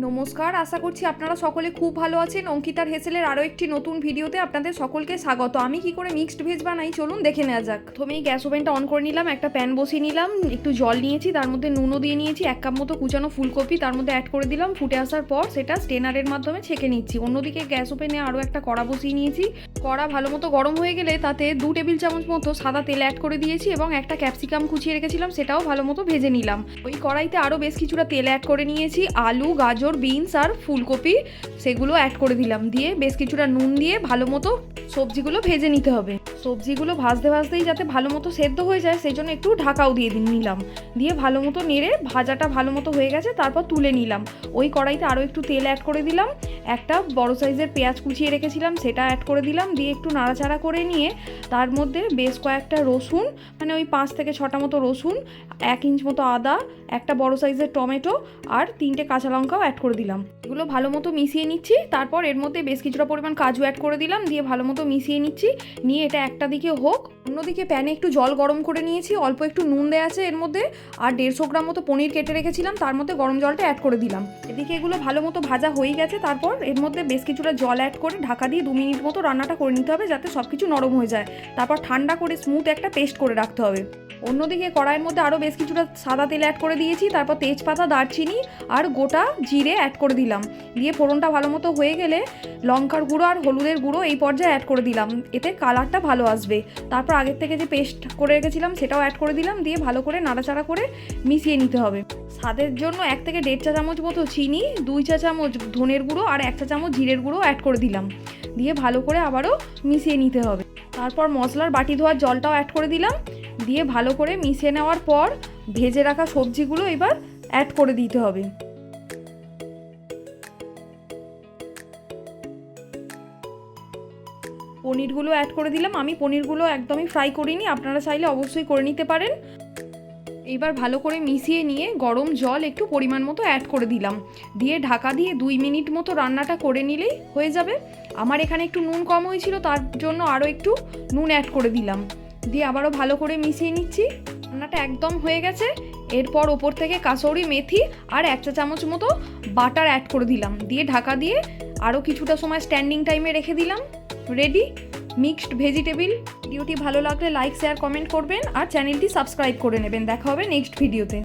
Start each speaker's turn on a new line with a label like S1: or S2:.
S1: নমস্কার, আশা করছি আপনারা সকলে খুব ভালো আছেন। অঙ্কিতার হেসেলের আরও একটি নতুন ভিডিওতে আপনাদের সকলকে স্বাগত। আমি কি করে মিক্সড ভেজ বানাই চলুন দেখে নেওয়া যাক। প্রথমেই গ্যাস ওভেনটা অন করে নিলাম, একটা প্যান বসিয়ে নিলাম, একটু জল নিয়েছি, তার মধ্যে নুনও দিয়ে নিয়েছি, 1 কাপ মতো কুচানো ফুলকপি তার মধ্যে অ্যাড করে দিলাম। ফুটে আসার পর সেটা স্টেনারের মাধ্যমে ছেঁকে নিচ্ছি। অন্যদিকে গ্যাস ওভেনে আরও একটা কড়া বসিয়ে নিয়েছি। কড়া ভালো মতো গরম হয়ে গেলে তাতে 2 টেবিল চামচ মতো সাদা তেল অ্যাড করে দিয়েছি এবং একটা ক্যাপসিকাম কুচিয়ে রেখেছিলাম, সেটাও ভালো মতো ভেজে নিলাম। ওই কড়াইতে আরও বেশ কিছুটা তেল অ্যাড করে নিয়েছি, আলু, গাজর, বিনস আর ফুলকপি সেগুলো অ্যাড করে দিলাম। দিয়ে বেশ কিছুটা নুন দিয়ে ভালো মতো সবজিগুলো ভেজে নিতে হবে। সবজিগুলো ভাজতে ভাজতেই যাতে ভালো মতো সেদ্ধ হয়ে যায় সেই জন্য একটু ঢাকাও দিয়ে নিলাম। দিয়ে ভালো মতো নেড়ে ভাজাটা ভালো মতো হয়ে গেছে, তারপর তুলে নিলাম। ওই কড়াইতে আরও একটু তেল অ্যাড করে দিলাম, একটা বড় সাইজের পেঁয়াজ কুচিয়ে রেখেছিলাম সেটা অ্যাড করে দিলাম। দিয়ে একটু নাড়াচাড়া করে নিয়ে তার মধ্যে বেশ কয়েকটা রসুন, মানে ওই 5 থেকে 6টা মতো রসুন, 1 ইঞ্চ মতো আদা, একটা বড় সাইজের টমেটো আর 3টে কাঁচা লঙ্কাও অ্যাড করে দিলাম। এগুলো ভালো মতো মিশিয়ে নিচ্ছি। তারপর এর মধ্যে বেশ কিছুটা পরিমাণ কাজু অ্যাড করে দিলাম, দিয়ে ভালো মতো মিশিয়ে নিচ্ছি। নিয়ে এটা একটা দিকে হোক, অন্যদিকে প্যানে একটু জল গরম করে নিয়েছি, অল্প একটু নুন দেওয়া আছে এর মধ্যে, আর 150 গ্রাম মতো পনির কেটে রেখেছিলাম, তার মধ্যে গরম জলটা অ্যাড করে দিলাম। এদিকে এগুলো ভালো মতো ভাজা হয়ে গেছে। তারপর এর মধ্যে বেশ কিছুটা জল অ্যাড করে ঢাকা দিয়ে 2 মিনিট মতো রান্নাটা করে নিতে হবে যাতে সব কিছু নরম হয়ে যায়। তারপর ঠান্ডা করে স্মুথ একটা পেস্ট করে রাখতে হবে। অন্যদিকে কড়াইয়ের মধ্যে আরও বেশ কিছুটা সাদা তেল অ্যাড করে দিয়েছি, তারপর তেজপাতা, দারচিনি আর গোটা জিরে অ্যাড করে দিলাম। দিয়ে ফোড়নটা ভালো মতো হয়ে গেলে লঙ্কার গুঁড়ো আর হলুদের গুঁড়ো এই পর্যায়ে অ্যাড করে দিলাম, এতে কালারটা ভালো আসবে। তারপর আগের থেকে যে পেস্ট করে রেখেছিলাম সেটাও অ্যাড করে দিলাম, দিয়ে ভালো করে নাড়াচাড়া করে মিশিয়ে নিতে হবে। স্বাদের জন্য 1 থেকে 1.5 চা চামচ মতো চিনি, 2 চা চামচ ধনের গুঁড়ো আর 1 চা চামচ জিরের গুঁড়ো অ্যাড করে দিলাম। দিয়ে ভালো করে আবারও মিশিয়ে নিতে হবে। তারপর মশলার বাটি ধোয়ার জলটাও অ্যাড করে দিলাম। দিয়ে ভালো করে মিশিয়ে নেওয়ার পর ভেজে রাখা সবজিগুলো এবার অ্যাড করে দিতে হবে। পনিরগুলো অ্যাড করে দিলাম। আমি পনিরগুলো একদমই ফ্রাই করিনি, আপনারা চাইলে অবশ্যই করে নিতে পারেন। এইবার ভালো করে মিশিয়ে নিয়ে গরম জল একটু পরিমাণ মতো অ্যাড করে দিলাম। দিয়ে ঢাকা দিয়ে 2 মিনিট মতো রান্নাটা করে নিলেই হয়ে যাবে। আমার এখানে একটু নুন কম হয়েছিল, তার জন্য আরও একটু নুন অ্যাড করে দিলাম। দিয়ে আবারও ভালো করে মিশিয়ে নিচ্ছি। রান্নাটা একদম হয়ে গেছে। এরপর ওপর থেকে কাসৌরি মেথি আর 1 চা চামচ মতো বাটার অ্যাড করে দিলাম। দিয়ে ঢাকা দিয়ে আরও কিছুটা সময় স্ট্যান্ডিং টাইমে রেখে দিলাম। Ready mixed vegetable. ভিডিওটি ভালো লাগলে লাইক, শেয়ার, কমেন্ট করবেন আর চ্যানেলটি সাবস্ক্রাইব করে নেবেন। দেখা হবে নেক্সট ভিডিওতে।